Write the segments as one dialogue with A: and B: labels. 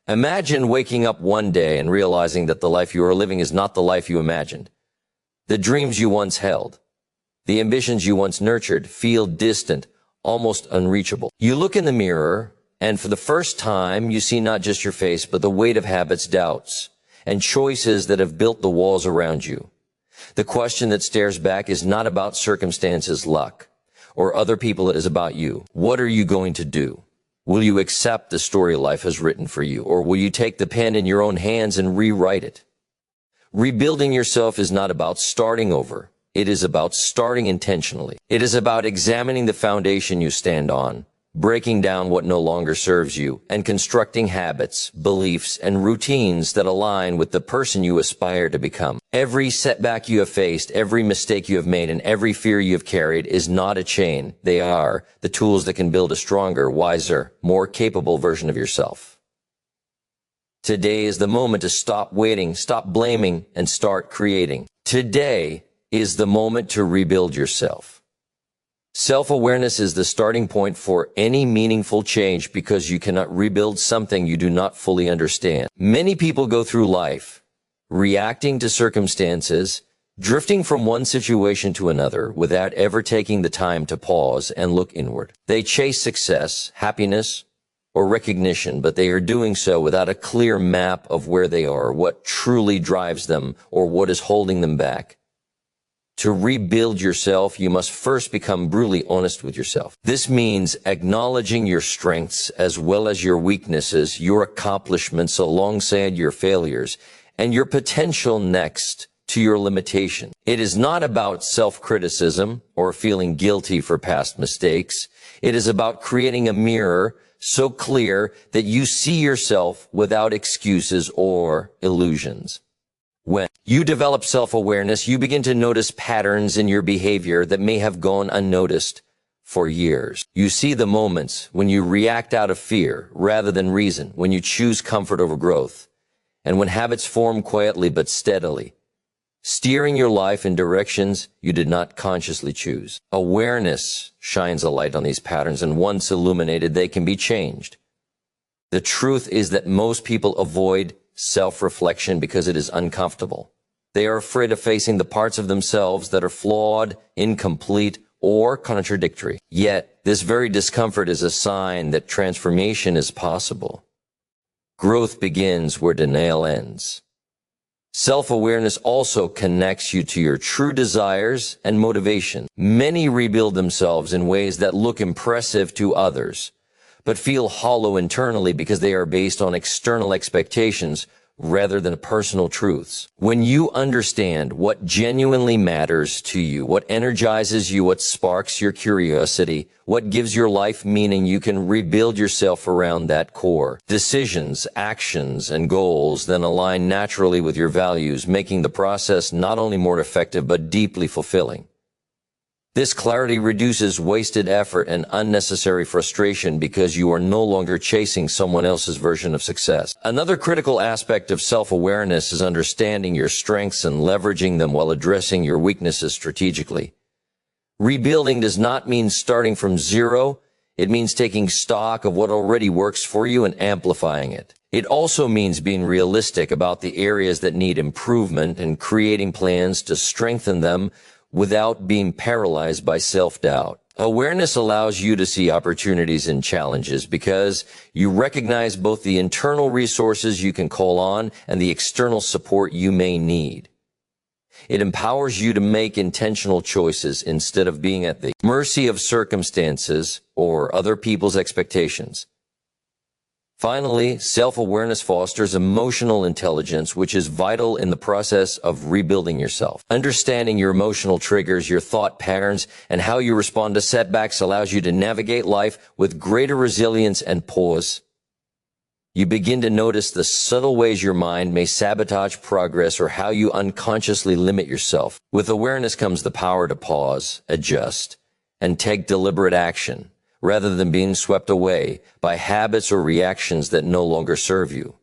A: Imagine waking up one day and realizing that the life you are living is not the life you imagined. The dreams you once held, the ambitions you once nurtured, feel distant, almost unreachable. You look in the mirror, and for the first time, you see not just your face, but the weight of habits, doubts, and choices that have built the walls around you. The question that stares back is not about circumstances, luck, or other people. It is about you. What are you going to do? Will you accept the story life has written for you, or will you take the pen in your own hands and rewrite it? Rebuilding yourself is not about starting over. It is about starting intentionally. It is about examining the foundation you stand on, breaking down what no longer serves you, and constructing habits, beliefs, and routines that align with the person you aspire to become. Every setback you have faced, every mistake you have made, and every fear you have carried is not a chain. They are the tools that can build a stronger, wiser, more capable version of yourself. Today is the moment to stop waiting, stop blaming, and start creating. Today is the moment to rebuild yourself. Self-awareness is the starting point for any meaningful change because you cannot rebuild something you do not fully understand. Many people go through life reacting to circumstances, drifting from one situation to another without ever taking the time to pause and look inward. They chase success, happiness, or recognition, but they are doing so without a clear map of where they are, what truly drives them, or what is holding them back. To rebuild yourself, you must first become brutally honest with yourself. This means acknowledging your strengths as well as your weaknesses, your accomplishments alongside your failures, and your potential next to your limitation. It is not about self-criticism or feeling guilty for past mistakes. It is about creating a mirror so clear that you see yourself without excuses or illusions. When you develop self-awareness, you begin to notice patterns in your behavior that may have gone unnoticed for years. You see the moments when you react out of fear rather than reason, when you choose comfort over growth, and when habits form quietly but steadily, steering your life in directions you did not consciously choose. Awareness shines a light on these patterns, and once illuminated, they can be changed. The truth is that most people avoid self-reflection because it is uncomfortable. They are afraid of facing the parts of themselves that are flawed, incomplete, or contradictory. Yet, this very discomfort is a sign that transformation is possible. Growth begins where denial ends. Self-awareness also connects you to your true desires and motivation. Many rebuild themselves in ways that look impressive to others, but feel hollow internally because they are based on external expectations rather than personal truths. When you understand what genuinely matters to you, what energizes you, what sparks your curiosity, what gives your life meaning, you can rebuild yourself around that core. Decisions, actions, and goals then align naturally with your values, making the process not only more effective but deeply fulfilling. This clarity reduces wasted effort and unnecessary frustration because you are no longer chasing someone else's version of success. Another critical aspect of self-awareness is understanding your strengths and leveraging them while addressing your weaknesses strategically. Rebuilding does not mean starting from zero. It means taking stock of what already works for you and amplifying it. It also means being realistic about the areas that need improvement and creating plans to strengthen them without being paralyzed by self-doubt. Awareness allows you to see opportunities and challenges because you recognize both the internal resources you can call on and the external support you may need. It empowers you to make intentional choices instead of being at the mercy of circumstances or other people's expectations. Finally, self-awareness fosters emotional intelligence, which is vital in the process of rebuilding yourself. Understanding your emotional triggers, your thought patterns, and how you respond to setbacks allows you to navigate life with greater resilience and pause. You begin to notice the subtle ways your mind may sabotage progress or how you unconsciously limit yourself. With awareness comes the power to pause, adjust, and take deliberate action, rather than being swept away by habits or reactions that no longer serve you.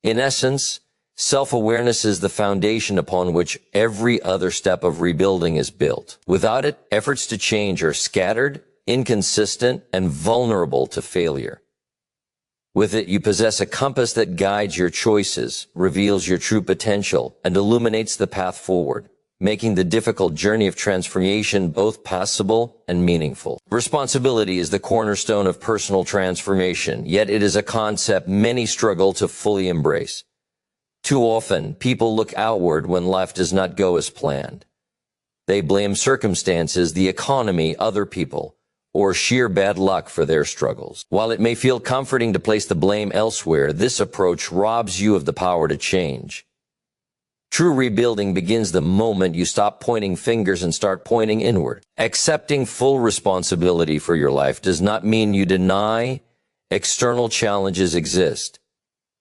A: In essence, self-awareness is the foundation upon which every other step of rebuilding is built. Without it, efforts to change are scattered, inconsistent, and vulnerable to failure. With it, you possess a compass that guides your choices, reveals your true potential, and illuminates the path forward, making the difficult journey of transformation both passable and meaningful. Responsibility is the cornerstone of personal transformation, yet it is a concept many struggle to fully embrace. Too often, people look outward when life does not go as planned. They blame circumstances, the economy, other people, or sheer bad luck for their struggles. While it may feel comforting to place the blame elsewhere, this approach robs you of the power to change. True rebuilding begins the moment you stop pointing fingers and start pointing inward. Accepting full responsibility for your life does not mean you deny external challenges exist.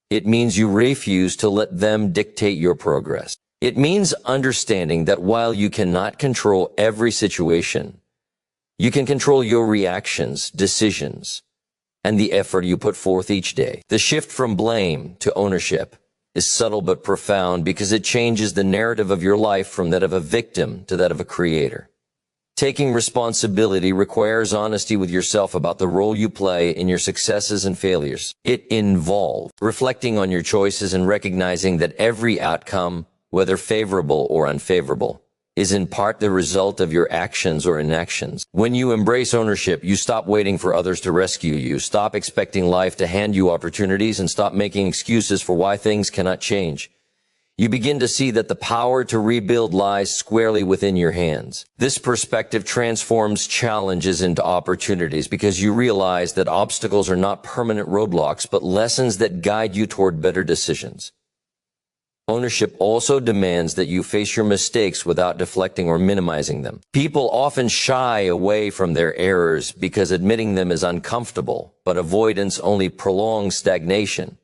A: It means you refuse to let them dictate your progress. It means understanding that while you cannot control every situation, you can control your reactions, decisions, and the effort you put forth each day. The shift from blame to ownership is subtle but profound because it changes the narrative of your life from that of a victim to that of a creator. Taking responsibility requires honesty with yourself about the role you play in your successes and failures. It involves reflecting on your choices and recognizing that every outcome, whether favorable or unfavorable, is in part the result of your actions or inactions. When you embrace ownership, you stop waiting for others to rescue you, stop expecting life to hand you opportunities, and stop making excuses for why things cannot change. You begin to see that the power to rebuild lies squarely within your hands. This perspective transforms challenges into opportunities because you realize that obstacles are not permanent roadblocks, but lessons that guide you toward better decisions. Ownership also demands that you face your mistakes without deflecting or minimizing them. People often shy away from their errors because admitting them is uncomfortable, but avoidance only prolongs stagnation.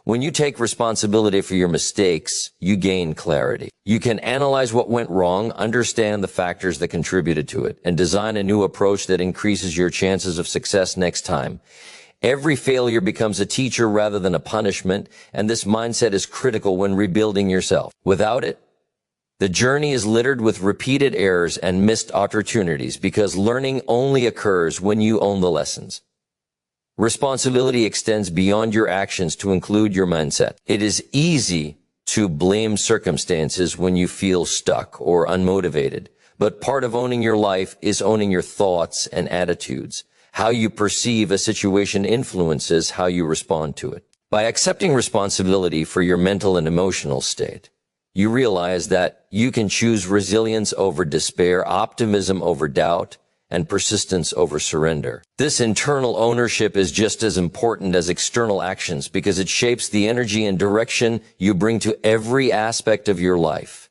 A: When you take responsibility for your mistakes, you gain clarity. You can analyze what went wrong, understand the factors that contributed to it, and design a new approach that increases your chances of success next time. Every failure becomes a teacher rather than a punishment, and this mindset is critical when rebuilding yourself. Without it, the journey is littered with repeated errors and missed opportunities because learning only occurs when you own the lessons. Responsibility extends beyond your actions to include your mindset. It is easy to blame circumstances when you feel stuck or unmotivated, but part of owning your life is owning your thoughts and attitudes. How you perceive a situation influences how you respond to it. By accepting responsibility for your mental and emotional state, you realize that you can choose resilience over despair, optimism over doubt, and persistence over surrender. This internal ownership is just as important as external actions because it shapes the energy and direction you bring to every aspect of your life.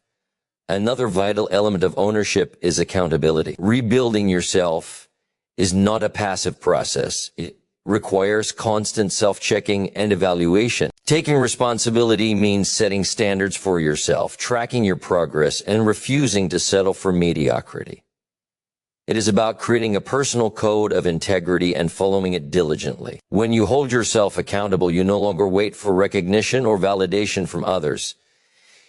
A: Another vital element of ownership is accountability. Rebuilding yourself is not a passive process. It requires constant self-checking and evaluation. Taking responsibility means setting standards for yourself, tracking your progress, and refusing to settle for mediocrity. It is about creating a personal code of integrity and following it diligently. When you hold yourself accountable, you no longer wait for recognition or validation from others.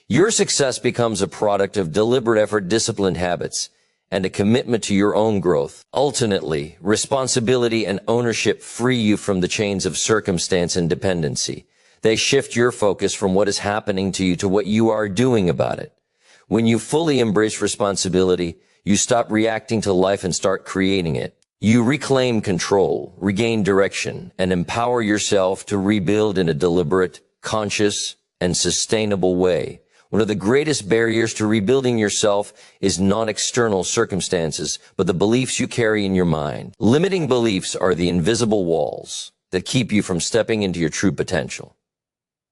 A: Your success becomes a product of deliberate effort, disciplined habits, and a commitment to your own growth. Ultimately, responsibility and ownership free you from the chains of circumstance and dependency. They shift your focus from what is happening to you to what you are doing about it. When you fully embrace responsibility, you stop reacting to life and start creating it. You reclaim control, regain direction, and empower yourself to rebuild in a deliberate, conscious, and sustainable way. One of the greatest barriers to rebuilding yourself is not external circumstances, but the beliefs you carry in your mind. Limiting beliefs are the invisible walls that keep you from stepping into your true potential.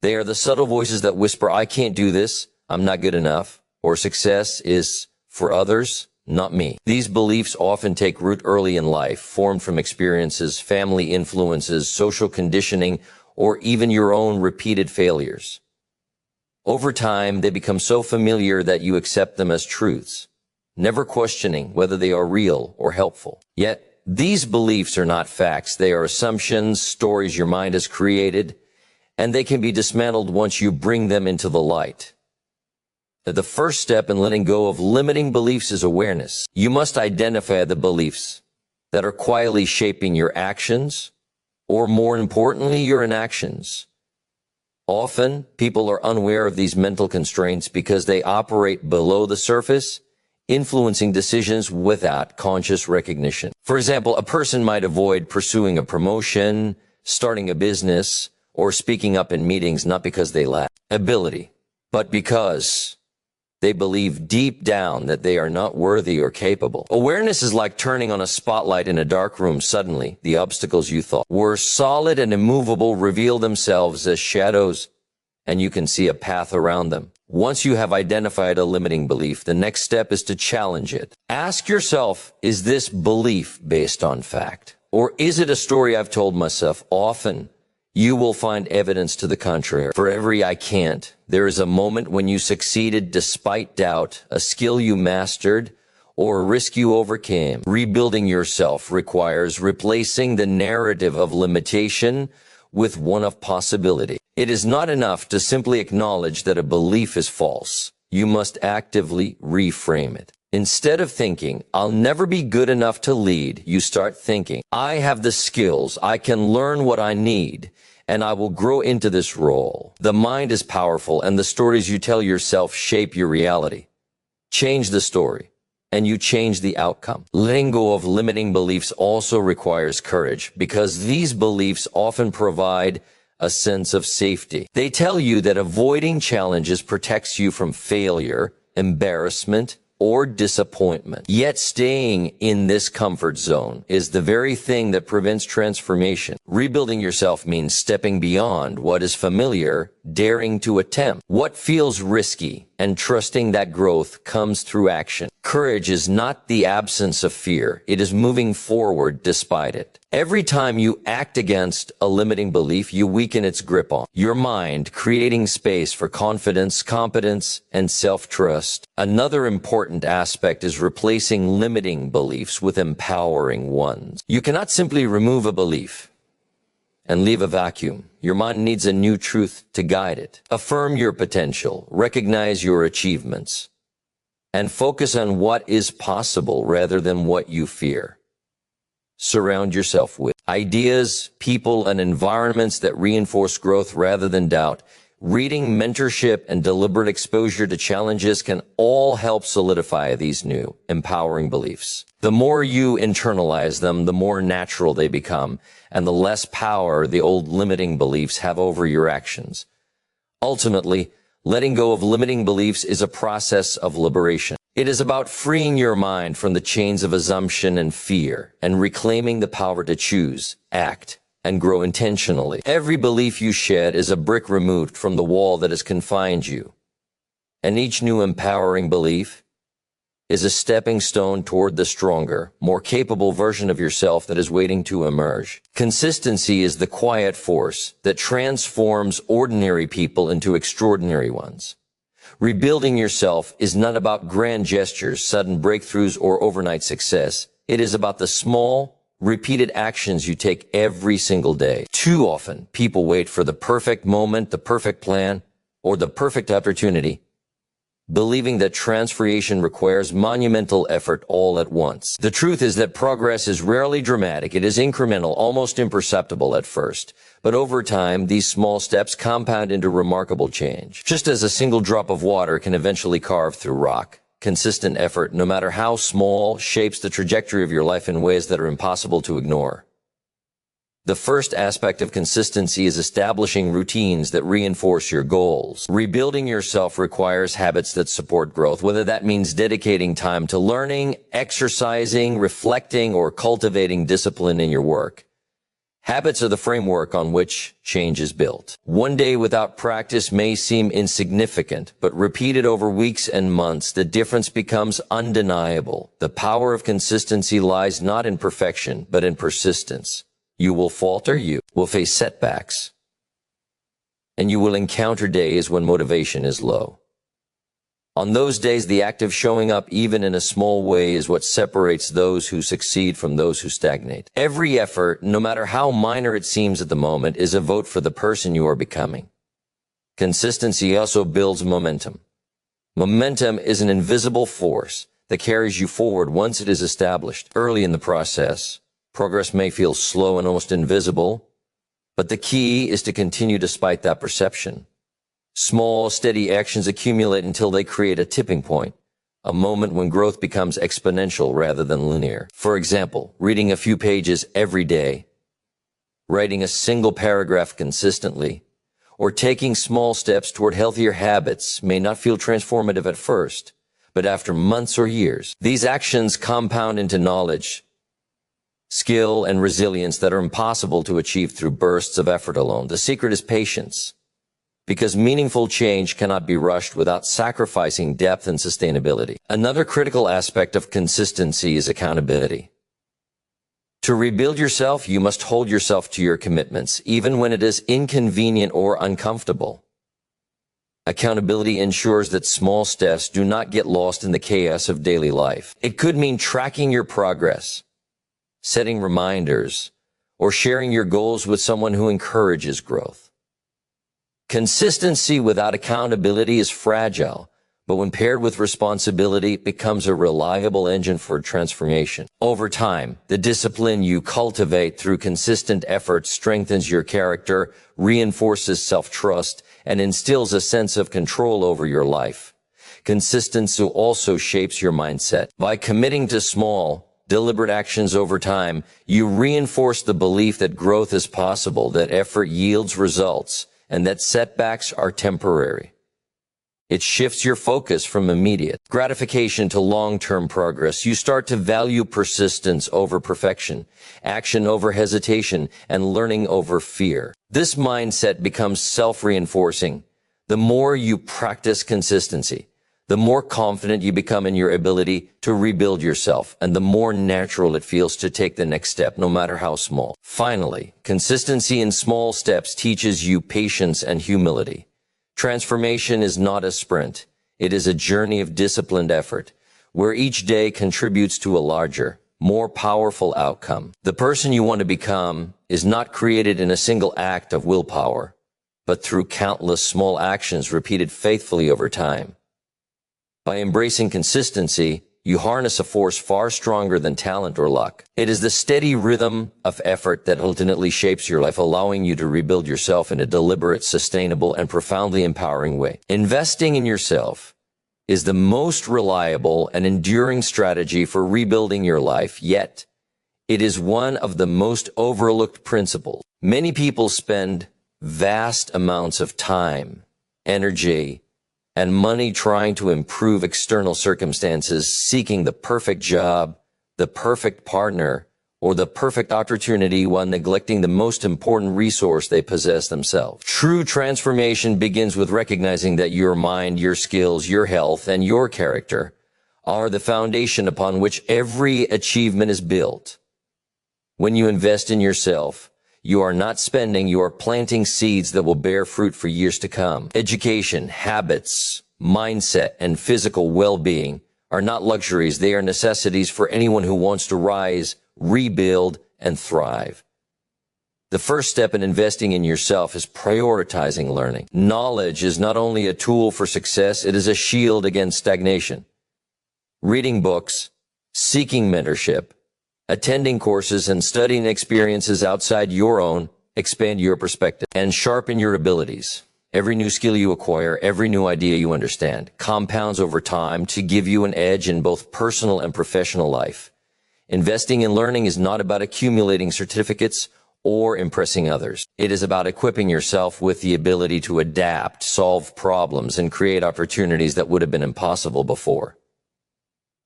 A: They are the subtle voices that whisper, "I can't do this, I'm not good enough," or "Success is for others, not me." These beliefs often take root early in life, formed from experiences, family influences, social conditioning, or even your own repeated failures. Over time, they become so familiar that you accept them as truths, never questioning whether they are real or helpful. Yet, these beliefs are not facts. They are assumptions, stories your mind has created, and they can be dismantled once you bring them into the light. The first step in letting go of limiting beliefs is awareness. You must identify the beliefs that are quietly shaping your actions, or more importantly, your inactions. Often, people are unaware of these mental constraints because they operate below the surface, influencing decisions without conscious recognition. For example, a person might avoid pursuing a promotion, starting a business, or speaking up in meetings not because they lack ability, but because they believe deep down that they are not worthy or capable. Awareness is like turning on a spotlight in a dark room. Suddenly, the obstacles you thought were solid and immovable reveal themselves as shadows, and you can see a path around them. Once you have identified a limiting belief, the next step is to challenge it. Ask yourself, is this belief based on fact? Or is it a story I've told myself? Often, you will find evidence to the contrary. For every I can't, there is a moment when you succeeded despite doubt, a skill you mastered, or a risk you overcame. Rebuilding yourself requires replacing the narrative of limitation with one of possibility. It is not enough to simply acknowledge that a belief is false. You must actively reframe it. Instead of thinking, I'll never be good enough to lead, you start thinking, I have the skills, I can learn what I need, and I will grow into this role. The mind is powerful, and the stories you tell yourself shape your reality. Change the story, and you change the outcome. Letting go of limiting beliefs also requires courage, because these beliefs often provide a sense of safety. They tell you that avoiding challenges protects you from failure, embarrassment, or disappointment. Yet staying in this comfort zone is the very thing that prevents transformation. Rebuilding yourself means stepping beyond what is familiar, daring to attempt what feels risky, and trusting that growth comes through action. Courage is not the absence of fear. It is moving forward despite it. Every time you act against a limiting belief, you weaken its grip on your mind, creating space for confidence, competence, and self-trust. Another important aspect is replacing limiting beliefs with empowering ones. You cannot simply remove a belief and leave a vacuum. Your mind needs a new truth to guide it. Affirm your potential, recognize your achievements, and focus on what is possible rather than what you fear. Surround yourself with ideas, people, and environments that reinforce growth rather than doubt. Reading, mentorship, and deliberate exposure to challenges can all help solidify these new, empowering beliefs. The more you internalize them, the more natural they become, and the less power the old limiting beliefs have over your actions. Ultimately, letting go of limiting beliefs is a process of liberation. It is about freeing your mind from the chains of assumption and fear, and reclaiming the power to choose, act, and grow intentionally. Every belief you shed is a brick removed from the wall that has confined you. And each new empowering belief is a stepping stone toward the stronger, more capable version of yourself that is waiting to emerge. Consistency is the quiet force that transforms ordinary people into extraordinary ones. Rebuilding yourself is not about grand gestures, sudden breakthroughs, or overnight success. It is about the small, repeated actions you take every single day. Too often, people wait for the perfect moment, the perfect plan, or the perfect opportunity, believing that transformation requires monumental effort all at once. The truth is that progress is rarely dramatic. It is incremental, almost imperceptible at first. But over time, these small steps compound into remarkable change. Just as a single drop of water can eventually carve through rock, consistent effort, no matter how small, shapes the trajectory of your life in ways that are impossible to ignore. The first aspect of consistency is establishing routines that reinforce your goals. Rebuilding yourself requires habits that support growth, whether that means dedicating time to learning, exercising, reflecting, or cultivating discipline in your work. Habits are the framework on which change is built. One day without practice may seem insignificant, but repeated over weeks and months, the difference becomes undeniable. The power of consistency lies not in perfection, but in persistence. You will falter, you will face setbacks, and you will encounter days when motivation is low. On those days, the act of showing up even in a small way is what separates those who succeed from those who stagnate. Every effort, no matter how minor it seems at the moment, is a vote for the person you are becoming. Consistency also builds momentum. Momentum is an invisible force that carries you forward once it is established. Early in the process, progress may feel slow and almost invisible, But the key is to continue despite that perception. Small, steady actions accumulate until they create a tipping point, a moment when growth becomes exponential rather than linear. For example, reading a few pages every day, writing a single paragraph consistently, or taking small steps toward healthier habits may not feel transformative at first, but after months or years, these actions compound into knowledge, skill, and resilience that are impossible to achieve through bursts of effort alone. The secret is patience, because meaningful change cannot be rushed without sacrificing depth and sustainability. Another critical aspect of consistency is accountability. To rebuild yourself, you must hold yourself to your commitments, even when it is inconvenient or uncomfortable. Accountability ensures that small steps do not get lost in the chaos of daily life. It could mean tracking your progress, setting reminders, or sharing your goals with someone who encourages growth. Consistency without accountability is fragile, but when paired with responsibility, it becomes a reliable engine for transformation. Over time, the discipline you cultivate through consistent effort strengthens your character, reinforces self-trust, and instills a sense of control over your life. Consistency also shapes your mindset. By committing to small, deliberate actions over time, you reinforce the belief that growth is possible, that effort yields results, and that setbacks are temporary. It shifts your focus from immediate gratification to long-term progress. You start to value persistence over perfection, action over hesitation, and learning over fear. This mindset becomes self-reinforcing. The more you practice consistency, the more confident you become in your ability to rebuild yourself, and the more natural it feels to take the next step, no matter how small. Finally, consistency in small steps teaches you patience and humility. Transformation is not a sprint. It is a journey of disciplined effort, where each day contributes to a larger, more powerful outcome. The person you want to become is not created in a single act of willpower, but through countless small actions repeated faithfully over time. By embracing consistency, you harness a force far stronger than talent or luck. It is the steady rhythm of effort that ultimately shapes your life, allowing you to rebuild yourself in a deliberate, sustainable, and profoundly empowering way. Investing in yourself is the most reliable and enduring strategy for rebuilding your life, yet it is one of the most overlooked principles. Many people spend vast amounts of time, energy, and money trying to improve external circumstances, seeking the perfect job, the perfect partner, or the perfect opportunity while neglecting the most important resource they possess themselves. True transformation begins with recognizing that your mind, your skills, your health, and your character are the foundation upon which every achievement is built. When you invest in yourself, you are not spending, you are planting seeds that will bear fruit for years to come. Education, habits, mindset, and physical well-being are not luxuries. They are necessities for anyone who wants to rise, rebuild, and thrive. The first step in investing in yourself is prioritizing learning. Knowledge is not only a tool for success, it is a shield against stagnation. Reading books, seeking mentorship, attending courses, and studying experiences outside your own expand your perspective and sharpen your abilities. Every new skill you acquire, every new idea you understand, compounds over time to give you an edge in both personal and professional life. Investing in learning is not about accumulating certificates or impressing others. It is about equipping yourself with the ability to adapt, solve problems, and create opportunities that would have been impossible before.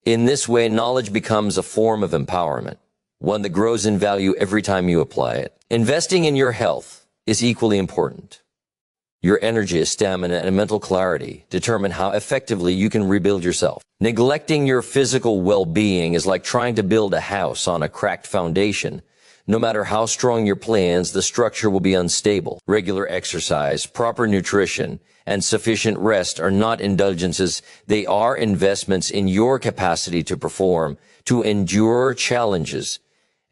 A: In this way, knowledge becomes a form of empowerment, one that grows in value every time you apply it. Investing in your health is equally important. Your energy, stamina, and mental clarity determine how effectively you can rebuild yourself. Neglecting your physical well-being is like trying to build a house on a cracked foundation. No matter how strong your plans, the structure will be unstable. Regular exercise, proper nutrition, and sufficient rest are not indulgences. They are investments in your capacity to perform, to endure challenges,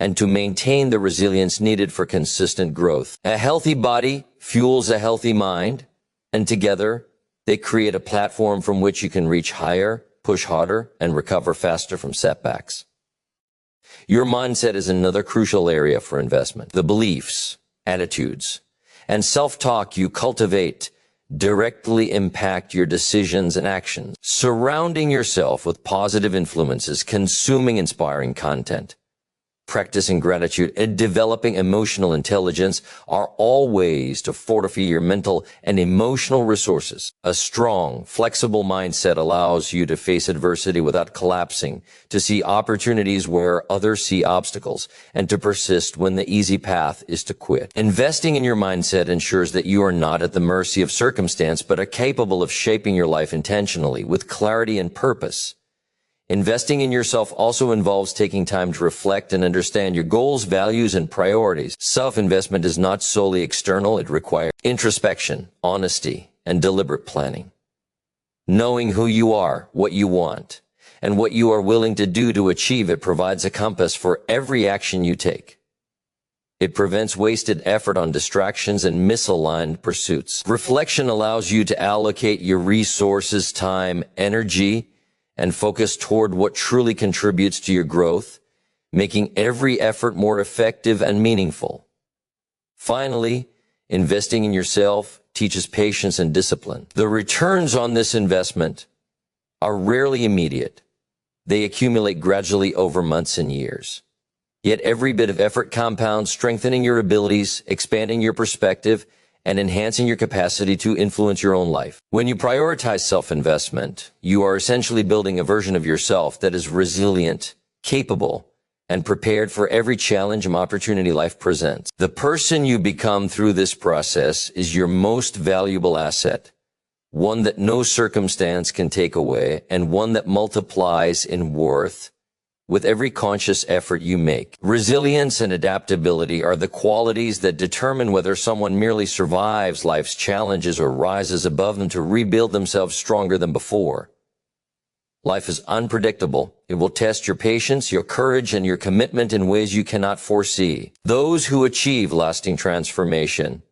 A: and to maintain the resilience needed for consistent growth. A healthy body fuels a healthy mind, and together they create a platform from which you can reach higher, push harder, and recover faster from setbacks. Your mindset is another crucial area for investment. The beliefs, attitudes, and self-talk you cultivate directly impact your decisions and actions. Surrounding yourself with positive influences, consuming inspiring content, practicing gratitude, and developing emotional intelligence are all ways to fortify your mental and emotional resources. A strong, flexible mindset allows you to face adversity without collapsing, to see opportunities where others see obstacles, and to persist when the easy path is to quit. Investing in your mindset ensures that you are not at the mercy of circumstance, but are capable of shaping your life intentionally with clarity and purpose. Investing in yourself also involves taking time to reflect and understand your goals, values, and priorities. Self-investment is not solely external. It requires introspection, honesty, and deliberate planning. Knowing who you are, what you want, and what you are willing to do to achieve it provides a compass for every action you take. It prevents wasted effort on distractions and misaligned pursuits. Reflection allows you to allocate your resources, time, energy, and focus toward what truly contributes to your growth, making every effort more effective and meaningful. Finally, investing in yourself teaches patience and discipline. The returns on this investment are rarely immediate. They accumulate gradually over months and years. Yet every bit of effort compounds, strengthening your abilities, expanding your perspective, and enhancing your capacity to influence your own life. When you prioritize self-investment, you are essentially building a version of yourself that is resilient, capable, and prepared for every challenge and opportunity life presents. The person you become through this process is your most valuable asset, one that no circumstance can take away, and one that multiplies in worth with every conscious effort you make. Resilience and adaptability are the qualities that determine whether someone merely survives life's challenges or rises above them to rebuild themselves stronger than before. Life is unpredictable. It will test your patience, your courage, and your commitment in ways you cannot foresee. Those who achieve lasting transformation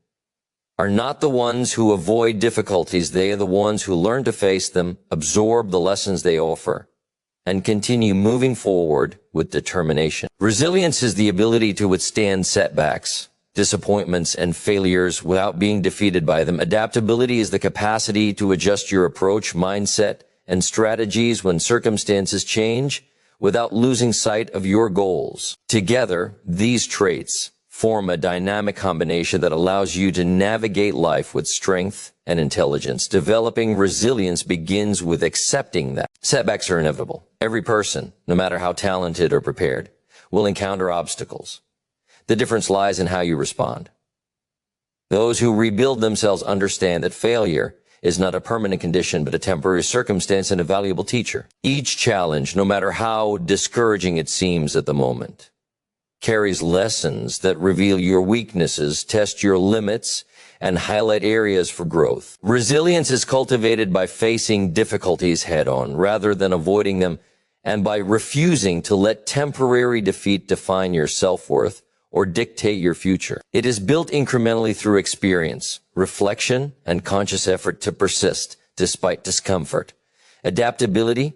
A: are not the ones who avoid difficulties. They are the ones who learn to face them, absorb the lessons they offer, and continue moving forward with determination. Resilience is the ability to withstand setbacks, disappointments, and failures without being defeated by them. Adaptability is the capacity to adjust your approach, mindset, and strategies when circumstances change without losing sight of your goals. Together, these traits form a dynamic combination that allows you to navigate life with strength and intelligence. Developing resilience begins with accepting that setbacks are inevitable. Every person, no matter how talented or prepared, will encounter obstacles. The difference lies in how you respond. Those who rebuild themselves understand that failure is not a permanent condition, but a temporary circumstance and a valuable teacher. Each challenge, no matter how discouraging it seems at the moment, carries lessons that reveal your weaknesses, test your limits, and highlight areas for growth. Resilience is cultivated by facing difficulties head-on rather than avoiding them, and by refusing to let temporary defeat define your self-worth or dictate your future. It is built incrementally through experience, reflection, and conscious effort to persist despite discomfort. Adaptability,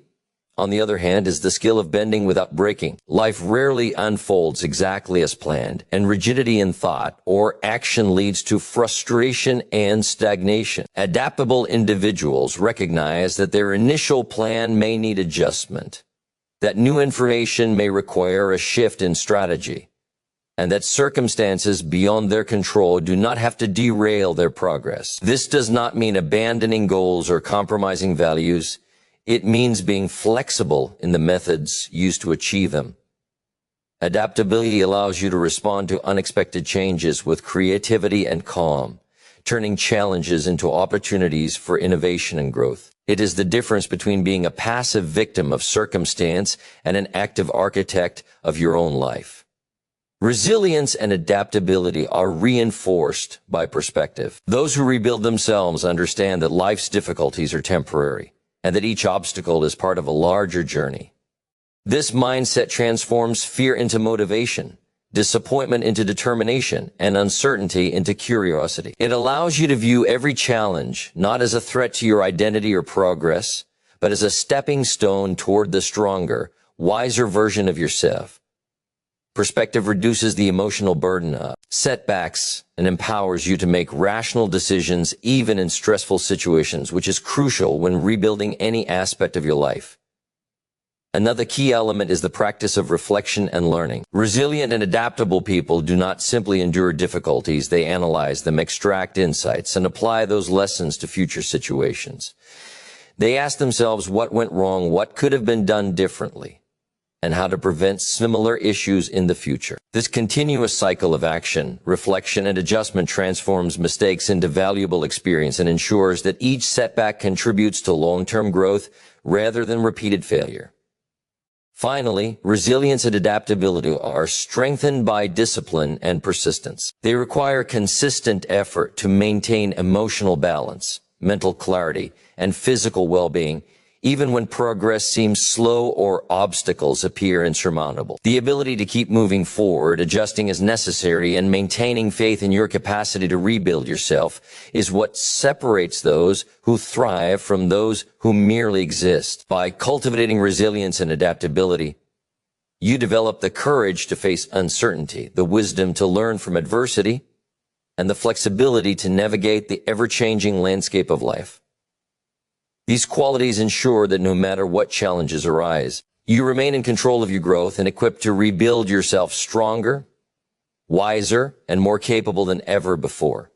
A: on the other hand, is the skill of bending without breaking. Life rarely unfolds exactly as planned, and rigidity in thought or action leads to frustration and stagnation. Adaptable individuals recognize that their initial plan may need adjustment, that new information may require a shift in strategy, and that circumstances beyond their control do not have to derail their progress. This does not mean abandoning goals or compromising values. It means being flexible in the methods used to achieve them. Adaptability allows you to respond to unexpected changes with creativity and calm, turning challenges into opportunities for innovation and growth. It is the difference between being a passive victim of circumstance and an active architect of your own life. Resilience and adaptability are reinforced by perspective. Those who rebuild themselves understand that life's difficulties are temporary, and that each obstacle is part of a larger journey. This mindset transforms fear into motivation, disappointment into determination, and uncertainty into curiosity. It allows you to view every challenge not as a threat to your identity or progress, but as a stepping stone toward the stronger, wiser version of yourself. Perspective reduces the emotional burden of setbacks and empowers you to make rational decisions even in stressful situations, which is crucial when rebuilding any aspect of your life. Another key element is the practice of reflection and learning. Resilient and adaptable people do not simply endure difficulties, they analyze them, extract insights, and apply those lessons to future situations. They ask themselves what went wrong, what could have been done differently, and how to prevent similar issues in the future. This continuous cycle of action, reflection, and adjustment transforms mistakes into valuable experience and ensures that each setback contributes to long-term growth rather than repeated failure. Finally, resilience and adaptability are strengthened by discipline and persistence. They require consistent effort to maintain emotional balance, mental clarity, and physical well-being, even when progress seems slow or obstacles appear insurmountable. The ability to keep moving forward, adjusting as necessary, and maintaining faith in your capacity to rebuild yourself is what separates those who thrive from those who merely exist. By cultivating resilience and adaptability, you develop the courage to face uncertainty, the wisdom to learn from adversity, and the flexibility to navigate the ever-changing landscape of life. These qualities ensure that no matter what challenges arise, you remain in control of your growth and equipped to rebuild yourself stronger, wiser, and more capable than ever before.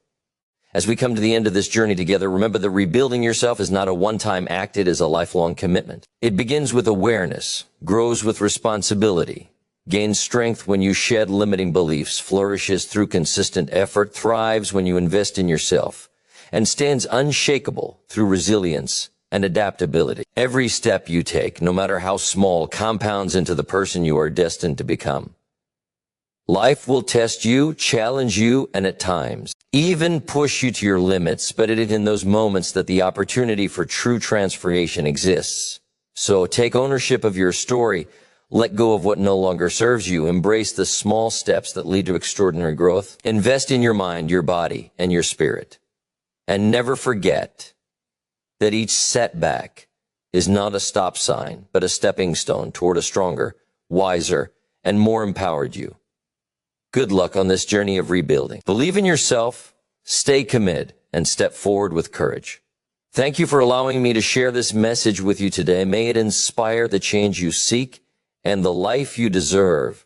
A: As we come to the end of this journey together, remember that rebuilding yourself is not a one-time act, it is a lifelong commitment. It begins with awareness, grows with responsibility, gains strength when you shed limiting beliefs, flourishes through consistent effort, thrives when you invest in yourself, and stands unshakable through resilience and adaptability. Every step you take, no matter how small, compounds into the person you are destined to become. Life will test you, challenge you, and at times even push you to your limits, but it is in those moments that the opportunity for true transformation exists. So take ownership of your story, let go of what no longer serves you, embrace the small steps that lead to extraordinary growth, invest in your mind, your body, and your spirit. And never forget that each setback is not a stop sign, but a stepping stone toward a stronger, wiser, and more empowered you. Good luck on this journey of rebuilding. Believe in yourself, stay committed, and step forward with courage. Thank you for allowing me to share this message with you today. May it inspire the change you seek and the life you deserve.